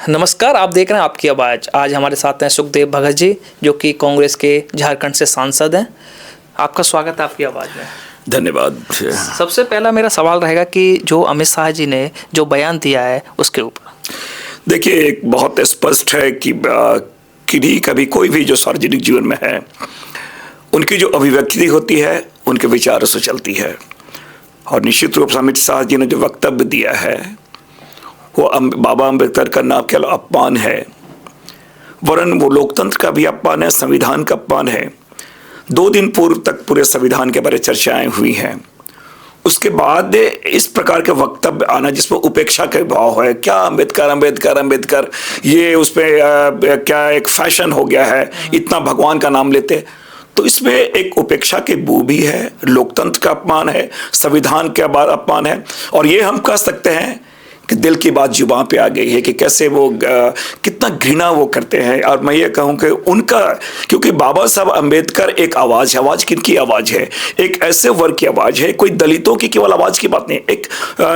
नमस्कार, आप देख रहे हैं आपकी आवाज़। आज हमारे साथ हैं सुखदेव भगत जी, जो कि कांग्रेस के झारखंड से सांसद हैं। आपका स्वागत है आपकी आवाज़ में। धन्यवाद। सबसे पहला मेरा सवाल रहेगा कि जो अमित शाह जी ने जो बयान दिया है उसके ऊपर। देखिए, एक बहुत स्पष्ट है कि कभी कोई भी जो सार्वजनिक जीवन में है, उनकी जो अभिव्यक्ति होती है उनके विचारों से चलती है। और निश्चित रूप से अमित शाह जी ने जो वक्तव्य दिया है वो बाबा अम्बेडकर का ना केवल अपमान है, वरन वो लोकतंत्र का भी अपमान है, संविधान का अपमान है। 2 दिन पूर्व तक पूरे संविधान के बारे में चर्चाएं हुई हैं। उसके बाद इस प्रकार के वक्तव्य आना जिसमें उपेक्षा के भाव है, क्या अम्बेडकर अम्बेडकर अम्बेडकर, ये उसमें क्या एक फैशन हो गया है, इतना भगवान का नाम लेते। तो इसमें एक उपेक्षा के बू भी है, लोकतंत्र का अपमान है, संविधान का अपमान है। और ये हम कह सकते हैं कि दिल की बात जुबान पे आ गई है कि कैसे वो कितना घृणा वो करते हैं। और मैं ये कहूँ कि उनका, क्योंकि बाबा साहब अम्बेडकर एक आवाज़ है। आवाज़ किनकी आवाज़ है? एक ऐसे वर्ग की आवाज़ है, कोई दलितों की केवल आवाज़ की बात नहीं, एक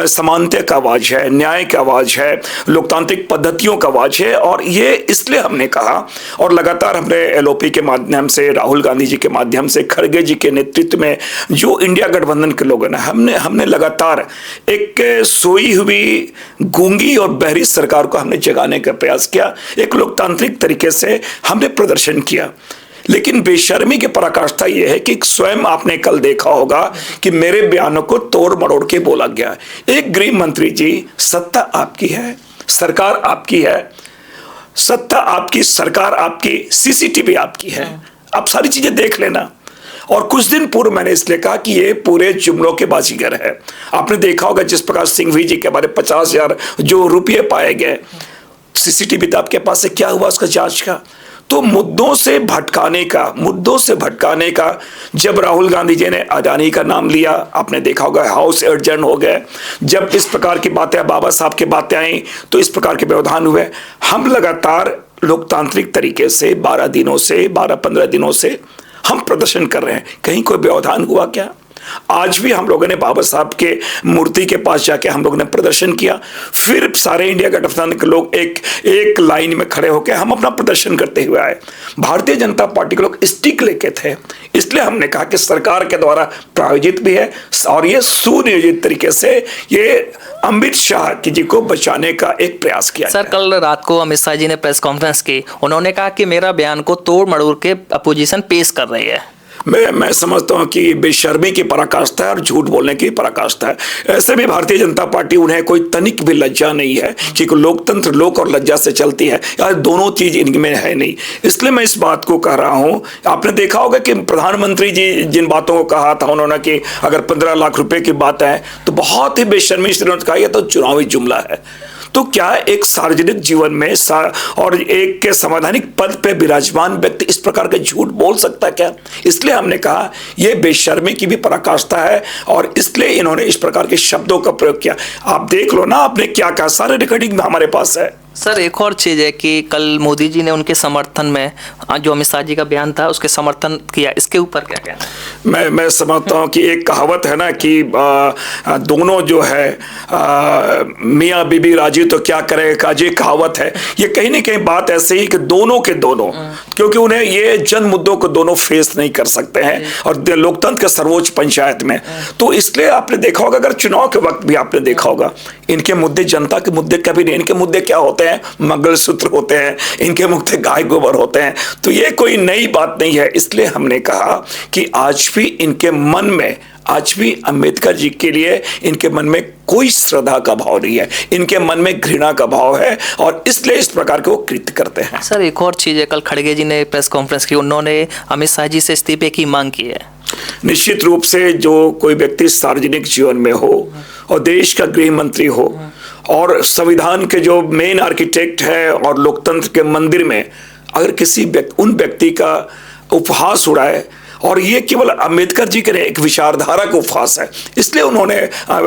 समानता का आवाज़ है, न्याय की आवाज़ है, लोकतांत्रिक पद्धतियों का आवाज़ है। और ये इसलिए हमने कहा, और लगातार हमने LOP के माध्यम से, राहुल गांधी जी के माध्यम से, खड़गे जी के नेतृत्व में जो इंडिया गठबंधन के लोगों ने हमने लगातार एक सोई हुई गूंगी और बहरी सरकार को हमने जगाने का प्रयास किया। एक लोकतांत्रिक तरीके से हमने प्रदर्शन किया। लेकिन बेशर्मी की पराकाष्ठा यह है कि स्वयं आपने कल देखा होगा कि मेरे बयानों को तोड़ मरोड़ के बोला गया। एक गृह मंत्री जी, सत्ता आपकी है, सरकार आपकी है, सत्ता आपकी, सरकार आपकी, CCTV आपकी है, आप सारी चीजें देख लेना। और कुछ दिन पूर्व मैंने इसलिए कहा कि ये पूरे जुमलों के बाजीगर है। आपने देखा होगा जिस प्रकार सिंघवी जी के बारे 50,000 जो रुपये पाए गए, CCTV तो आपके पास से क्या हुआ उसका जांच का। तो मुद्दों से भटकाने का जब राहुल गांधी जी ने अडानी का नाम लिया, आपने देखा होगा हाउस एडजर्न हो गए। जब इस प्रकार की बातें, बाबा साहब की बातें आई, तो इस प्रकार के व्यवधान हुए। हम लगातार लोकतांत्रिक तरीके से 12-15 दिनों से हम प्रदर्शन कर रहे हैं। कहीं कोई व्यवधान हुआ क्या? आज भी हम लोगों ने बाबा साहब के मूर्ति के पास जाके हम लोगों ने प्रदर्शन किया। फिर सारे इंडिया गठबंधन के लोग एक लाइन में खड़े होकर हम अपना प्रदर्शन करते हुए आए। भारतीय जनता पार्टी के लोग स्टिक लेके थे, इसलिए हमने कहा कि सरकार के द्वारा प्रायोजित भी है और ये सुनियोजित तरीके से ये अमित शाह जी को बचाने का एक प्रयास किया। सर, कल रात को अमित शाह जी ने प्रेस कॉन्फ्रेंस की, उन्होंने कहा कि मेरा बयान को तोड़ मड़ोड़ के अपोजिशन पेश कर रही है। मैं समझता हूं कि बेशर्मी की पराकाष्ठा है और झूठ बोलने की पराकाष्ठा है। ऐसे भी भारतीय जनता पार्टी, उन्हें कोई तनिक भी लज्जा नहीं है कि लोकतंत्र लोक और लज्जा से चलती है, यार दोनों चीज इनमें है नहीं। इसलिए मैं इस बात को कह रहा हूं। आपने देखा होगा कि प्रधानमंत्री जी जिन बातों को कहा था उन्होंने कि अगर 15 लाख रुपए की बात है तो बहुत ही बेशर्मी से उन्होंने कहा यह तो चुनावी जुमला है। तो क्या एक सार्वजनिक जीवन में और एक के संवैधानिक पद पे विराजमान व्यक्ति इस प्रकार के झूठ बोल सकता है क्या? इसलिए हमने कहा यह बेशर्मी की भी पराकाष्ठा है और इसलिए इन्होंने इस प्रकार के शब्दों का प्रयोग किया। आप देख लो ना, आपने क्या कहा, सारे रिकॉर्डिंग हमारे पास है। सर, एक और चीज़ है कि कल मोदी जी ने उनके समर्थन में जो अमित शाह जी का बयान था उसके समर्थन किया, इसके ऊपर क्या कहना? मैं समझता हूँ कि एक कहावत है ना कि दोनों जो है मियाँ बीबी राजी तो क्या करे काजी, कहावत है। ये कहीं ना कहीं बात ऐसे ही कि दोनों के दोनों, क्योंकि उन्हें ये जन मुद्दों को दोनों फेस नहीं कर सकते हैं और लोकतंत्र के सर्वोच्च पंचायत में। तो इसलिए आपने देखा होगा, अगर चुनाव के वक्त भी आपने देखा होगा, इनके मुद्दे जनता के मुद्दे कभी नहीं। इनके मुद्दे क्या होते हैं? मंगलसूत्र होते हैं, इनके मुद्दे गाय गोबर होते हैं। तो ये कोई नई बात नहीं है। इसलिए हमने कहा कि आज भी इनके मन में, आज भी अंबेडकर जी के लिए इनके मन में कोई श्रद्धा का भाव नहीं है, इनके मन में घृणा का भाव है और इसलिए इस प्रकार के वो कृत्य करते हैं। सर, एक और चीज़ है, कल खड़गे जी ने प्रेस कॉन्फ्रेंस की, उन्होंने अमित शाह जी से इस्तीफे की मांग की है। निश्चित रूप से जो कोई व्यक्ति सार्वजनिक जीवन में हो और देश का गृह मंत्री हो और संविधान के जो मेन आर्किटेक्ट है और लोकतंत्र के मंदिर में अगर किसी उन व्यक्ति का उपहास उड़ाए और ये केवल अंबेडकर जी के एक विचारधारा को फांस है। इसलिए उन्होंने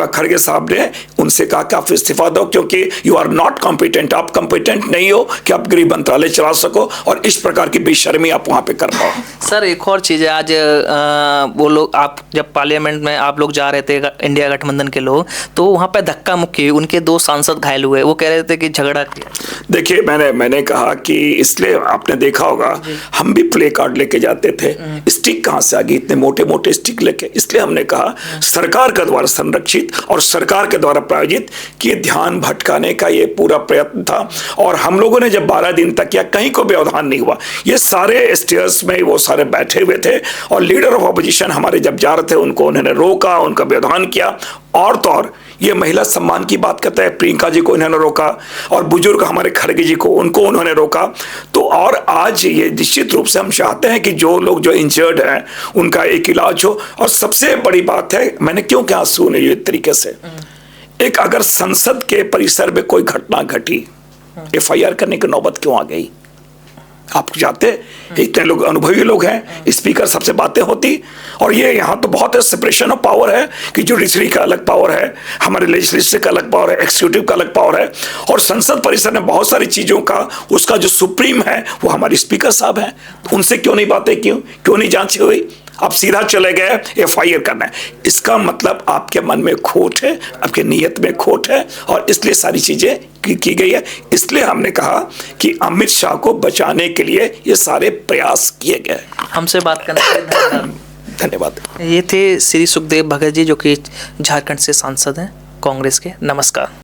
खड़गे साहब ने उनसे कहा कि आप इस्तीफा दो, क्योंकि यू आर नॉट कॉम्पिटेंट, आप कॉम्पिटेंट नहीं हो कि आप गृह मंत्रालय चला सको और इस प्रकार की बेशर्मी आप वहां पे कर पाओ। सर एक और चीज़ है, आज वो लोग, आप जब पार्लियामेंट में आप लोग जा रहे थे इंडिया गठबंधन के लोग, तो वहाँ पे धक्का मुक्की, उनके 2 सांसद घायल हुए, वो कह रहे थे कि झगड़ा किया। देखिए मैंने कहा कि इसलिए आपने देखा होगा हम भी प्ले कार्ड लेके जाते थे, स्टिक कहाँ से आ गई इतने मोटे मोटे स्टिक लेके, इसलिए हमने कहा सरकार के द्वारा संरक्षित और सरकार के द्वारा प्रायोजित कि ध्यान भटकाने का ये पूरा प्रयत्न था। और हम लोगों ने जब 12 दिन तक किया, कहीं को व्यवधान नहीं हुआ। ये सारे स्टेयर्स में वो सारे बैठे हुए थे और लीडर ऑफ अपोजिशन हमारे जब जा रहे थे उनको उन्होंने रोका, उनका व्यवधान किया। और तो और ये महिला सम्मान की बात करता है, प्रियंका जी को इन्होंने रोका और बुजुर्ग हमारे खड़गे जी को उनको उन्होंने रोका। तो और आज ये निश्चित रूप से हम चाहते हैं कि जो लोग जो इंजर्ड हैं उनका एक इलाज हो। और सबसे बड़ी बात है, मैंने क्यों क्या सुने ये तरीके से, एक अगर संसद के परिसर में कोई घटना घटी, FIR करने की नौबत क्यों आ गई? आप जाते, इतने लोग अनुभवी लोग हैं, स्पीकर सबसे बातें होती। और ये यहाँ तो बहुत सेपरेशन ऑफ पावर है कि जुडिशरी का अलग पावर है, हमारे लेजिस्लेचर का अलग पावर है, एक्सिक्यूटिव का अलग पावर है, और संसद परिसर में बहुत सारी चीजों का उसका जो सुप्रीम है वो हमारे स्पीकर साहब हैं। उनसे क्यों नहीं बातें, क्यों नहीं जांच हुई? आप सीधा चले गए FIR करना है। इसका मतलब आपके मन में खोट है, आपके नीयत में खोट है, और इसलिए सारी चीजें की गई है। इसलिए हमने कहा कि अमित शाह को बचाने के लिए ये सारे प्रयास किए गए। हमसे बात करने के लिए धन्यवाद। धन्यवाद। ये थे श्री सुखदेव भगत जी, जो कि झारखंड से सांसद हैं कांग्रेस के। नमस्कार।